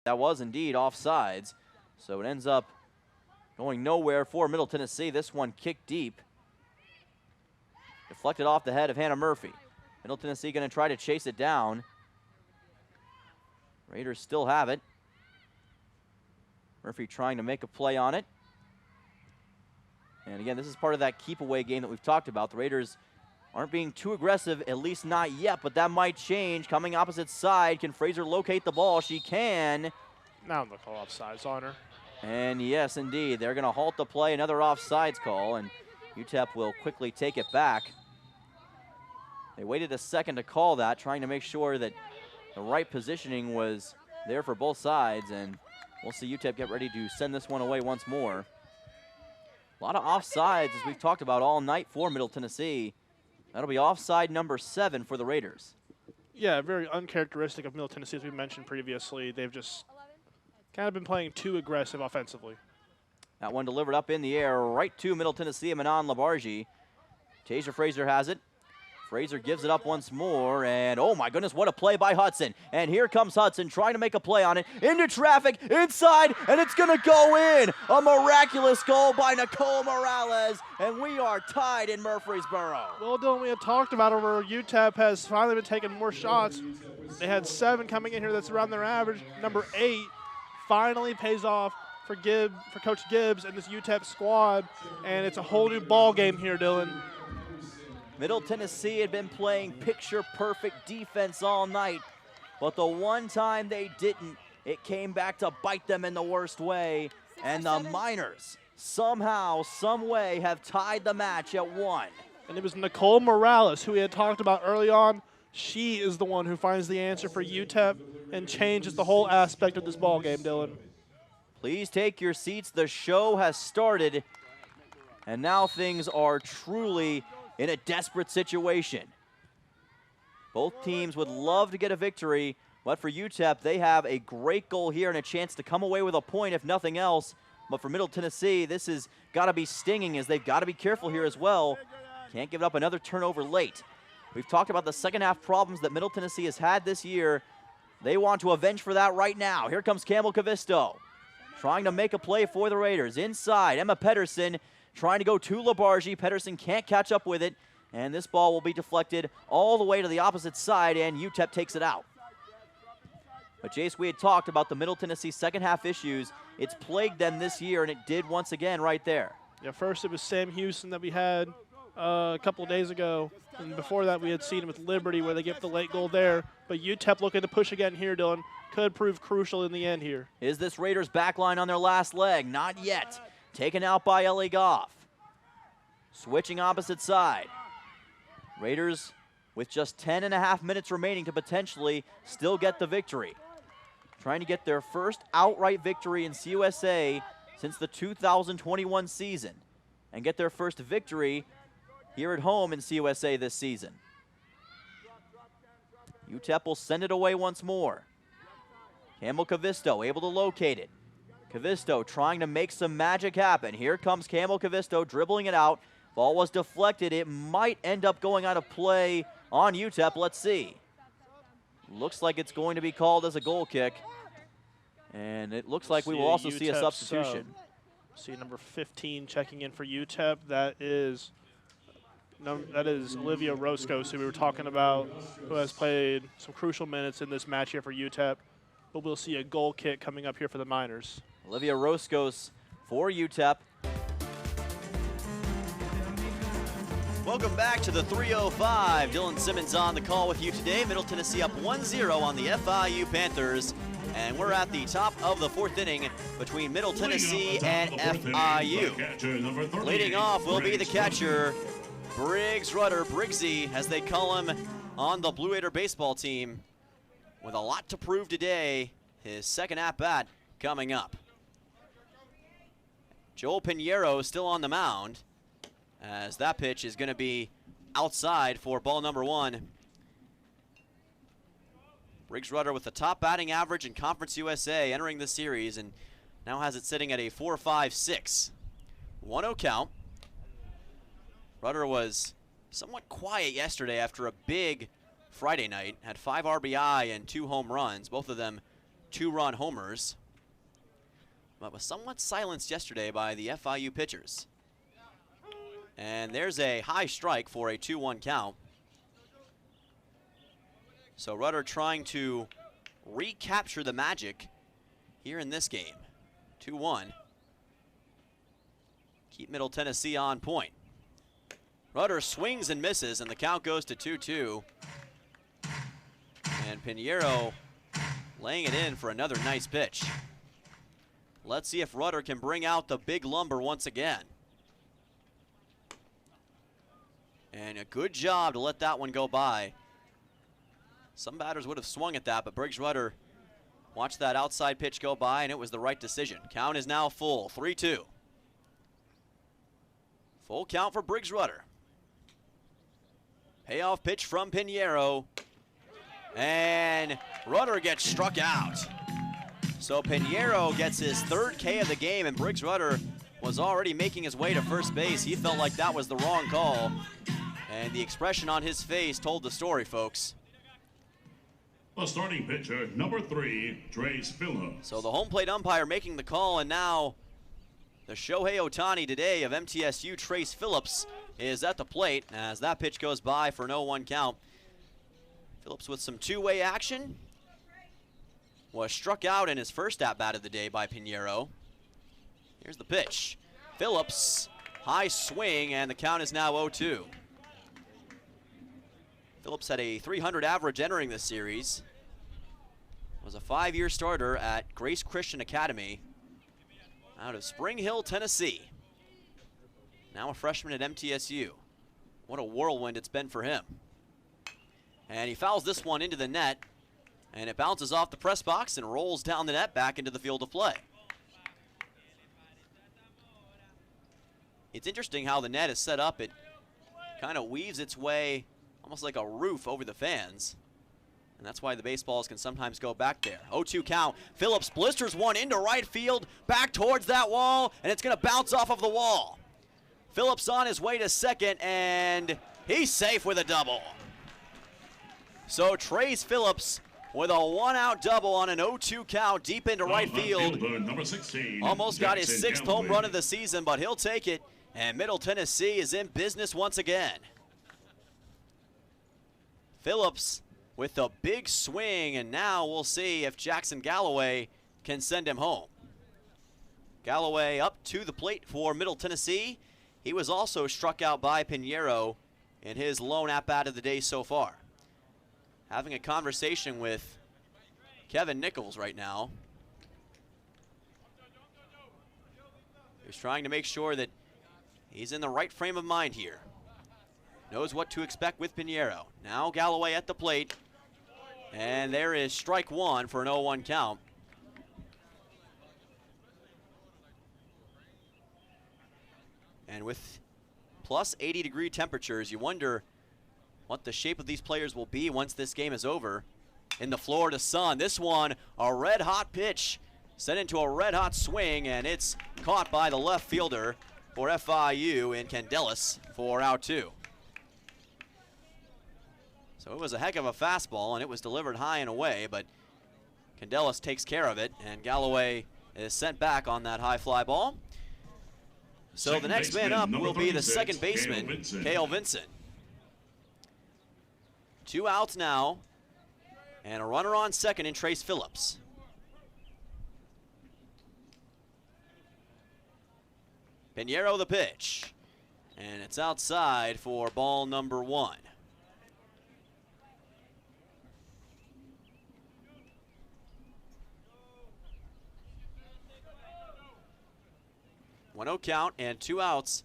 That was indeed offsides. So it ends up going nowhere for Middle Tennessee. This one kicked deep. Deflected off the head of Hannah Murphy. Middle Tennessee going to try to chase it down. Raiders still have it. Murphy trying to make a play on it. And again, this is part of that keep away game that we've talked about. The Raiders aren't being too aggressive, at least not yet, but that might change. Coming opposite side, can Fraser locate the ball? She can. Now I'm going to call offsides on her. And yes, indeed, they're going to halt the play, another offsides call, and UTEP will quickly take it back. They waited a second to call that, trying to make sure that the right positioning was there for both sides, and we'll see UTEP get ready to send this one away once more. A lot of offsides, as we've talked about all night for Middle Tennessee. That'll be offside number 7 for the Raiders. Yeah, very uncharacteristic of Middle Tennessee, as we mentioned previously. They've just kind of been playing too aggressive offensively. That one delivered up in the air right to Middle Tennessee and Manon Labarge. Tasia Fraser has it. Fraser gives it up once more, and oh my goodness, what a play by Hudson. And here comes Hudson trying to make a play on it. Into traffic, inside, and it's going to go in. A miraculous goal by Nicole Morales, and we are tied in Murfreesboro. Well, Dylan, we had talked about it where UTEP has finally been taking more shots. They had 7 coming in here. That's around their average. Number 8 finally pays off for Coach Gibbs and this UTEP squad, and it's a whole new ball game here, Dylan. Middle Tennessee had been playing picture-perfect defense all night, but the one time they didn't, it came back to bite them in the worst way, and the Miners somehow, some way, have tied the match at 1. And it was Nicole Morales, who we had talked about early on. She is the one who finds the answer for UTEP and changes the whole aspect of this ball game, Dylan. Please take your seats. The show has started, and now things are truly in a desperate situation. Both teams would love to get a victory, but for UTEP, they have a great goal here and a chance to come away with a point, if nothing else. But for Middle Tennessee, this has got to be stinging, as they've got to be careful here as well. Can't give up another turnover late. We've talked about the second half problems that Middle Tennessee has had this year. They want to avenge for that right now. Here comes Campbell Cavisto, trying to make a play for the Raiders. Inside, Emma Pedersen trying to go to Labarge. Pedersen can't catch up with it, and this ball will be deflected all the way to the opposite side, and UTEP takes it out. But Jace, we had talked about the Middle Tennessee second half issues. It's plagued them this year, and it did once again right there. Yeah, first it was Sam Houston that we had a couple of days ago, and before that we had seen it with Liberty where they get the late goal there. But UTEP looking to push again here, Dylan. Could prove crucial in the end here. Is this Raiders backline on their last leg? Not yet. Taken out by Ellie Goff. Switching opposite side. Raiders with just 10.5 minutes remaining to potentially still get the victory. Trying to get their first outright victory in CUSA since the 2021 season, and get their first victory here at home in CUSA this season. UTEP will send it away once more. Campbell Cavisto able to locate it. Cavisto trying to make some magic happen. Here comes Campbell Cavisto dribbling it out. Ball was deflected. It might end up going out of play on UTEP. Let's see. Looks like it's going to be called as a goal kick. And it looks like we will also see a substitution. See number 15 checking in for UTEP. That is Olivia Roscos, who we were talking about, who has played some crucial minutes in this match here for UTEP. But we'll see a goal kick coming up here for the Miners. Olivia Roscos for UTEP. Welcome back to the 305. Dylan Simmons on the call with you today. Middle Tennessee up 1-0 on the FIU Panthers. And we're at the top of the 4th inning between Middle Tennessee and FIU. Leading off will be the catcher, Briggs Rudder, Briggsy, as they call him on the Blue Raider baseball team, with a lot to prove today. His second at-bat coming up. Joel Pinheiro still on the mound, as that pitch is going to be outside for ball number 1. Briggs Rudder with the top batting average in Conference USA entering the series, and now has it sitting at a 4.56. 1-0 count. Rudder was somewhat quiet yesterday after a big Friday night. Had 5 RBI and 2 home runs, both of them 2-run homers, but was somewhat silenced yesterday by the FIU pitchers. And there's a high strike for a 2-1 count. So Rudder trying to recapture the magic here in this game. 2-1. Keep Middle Tennessee on point. Rudder swings and misses, and the count goes to 2-2. And Pinheiro laying it in for another nice pitch. Let's see if Rudder can bring out the big lumber once again. And a good job to let that one go by. Some batters would have swung at that, but Briggs Rudder watched that outside pitch go by, and it was the right decision. Count is now full, 3-2. Full count for Briggs Rudder. Payoff pitch from Pinheiro. And Rudder gets struck out. So Pinheiro gets his 3rd K of the game, and Briggs Rudder was already making his way to first base. He felt like that was the wrong call. And the expression on his face told the story, folks. The starting pitcher, number 3, Trace Phillips. So the home plate umpire making the call, and now the Shohei Ohtani today of MTSU, Trace Phillips, is at the plate as that pitch goes by for an 0-1 count. Phillips with some two-way action. Was struck out in his first at-bat of the day by Pinheiro. Here's the pitch. Phillips, high swing, and the count is now 0-2. Phillips had a .300 average entering this series. Was a 5-year starter at Grace Christian Academy out of Spring Hill, Tennessee. Now a freshman at MTSU. What a whirlwind it's been for him. And he fouls this one into the net, and it bounces off the press box and rolls down the net back into the field of play. It's interesting how the net is set up. It kind of weaves its way almost like a roof over the fans. And that's why the baseballs can sometimes go back there. 0-2 count. Phillips blisters one into right field, back towards that wall, and it's going to bounce off of the wall. Phillips on his way to second, and he's safe with a double. So Trace Phillips with a 1-out double on an 0-2 count deep into right field. Number 16, Almost got his Jackson 6th home Galloway. run of the season, but he'll take it. And Middle Tennessee is in business once again. Phillips with a big swing, and now we'll see if Jackson Galloway can send him home. Galloway up to the plate for Middle Tennessee. He was also struck out by Pinheiro in his lone at-bat of the day so far. Having a conversation with Kevin Nichols right now. He's trying to make sure that he's in the right frame of mind here. Knows what to expect with Pinheiro. Now Galloway at the plate. And there is strike one for an 0-1 count. And with plus 80-degree temperatures, you wonder what the shape of these players will be once this game is over. In the Florida sun, this one, a red-hot pitch, sent into a red-hot swing, and it's caught by the left fielder for FIU in Candelas for out 2. So it was a heck of a fastball, and it was delivered high and away, but Candelas takes care of it, and Galloway is sent back on that high fly ball. So Second the next man baseman, up number will be the 36, second baseman, Cale Vincent. Cale Vincent. 2 outs now, and a runner on second in Trace Phillips. Pinheiro the pitch, and it's outside for ball number 1. One 0 count and 2 outs.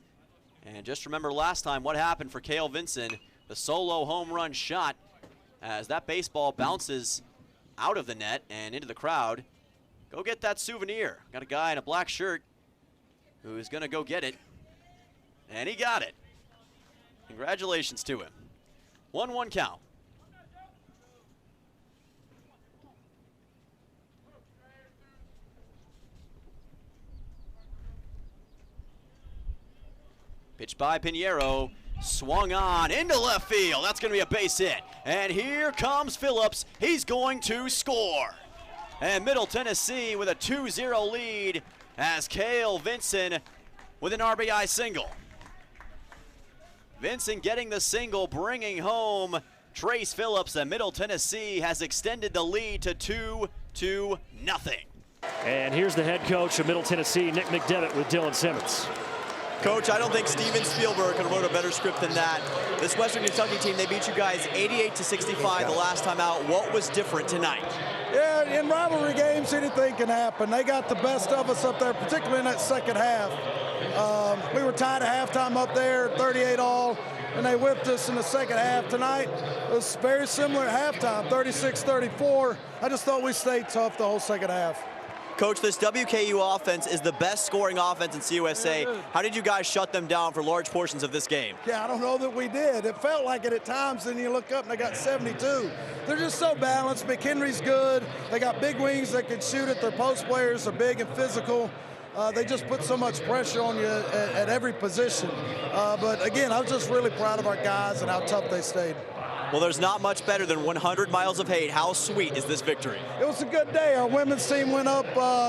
And just remember last time what happened for Cale Vincent, the solo home run shot as that baseball bounces out of the net and into the crowd. Go get that souvenir. Got a guy in a black shirt who's going to go get it. And he got it. Congratulations to him. 1-1 count. Pitch by Pinheiro, swung on into left field. That's going to be a base hit. And here comes Phillips. He's going to score. And Middle Tennessee with a 2-0 lead as Cale Vinson with an RBI single. Vincent getting the single, bringing home Trace Phillips, and Middle Tennessee has extended the lead to 2-0. And here's the head coach of Middle Tennessee, Nick McDevitt, with Dylan Simmons. Coach, I don't think Steven Spielberg could have wrote a better script than that. This Western Kentucky team, they beat you guys 88-65 the last time out. What was different tonight? Yeah, in rivalry games, anything can happen. They got the best of us up there, particularly in that second half. We were tied at halftime up there, 38-all, and they whipped us in the second half. Tonight, it was very similar at halftime, 36-34. I just thought we stayed tough the whole second half. Coach, this WKU offense is the best scoring offense in CUSA. How did you guys shut them down for large portions of this game? Yeah, I don't know that we did. It felt like it at times, then you look up and they got 72. They're just so balanced. McHenry's good. They got big wings that can shoot it. Their post players are big and physical. They just put so much pressure on you at every position. But again, I was just really proud of our guys and how tough they stayed. Well, there's not much better than 100 miles of hate. How sweet is this victory? It was a good day. Our women's team went up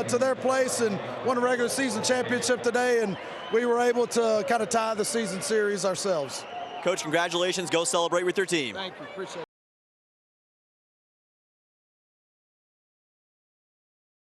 to their place and won a regular season championship today, and we were able to kind of tie the season series ourselves. Coach, congratulations. Go celebrate with your team. Thank you. Appreciate it.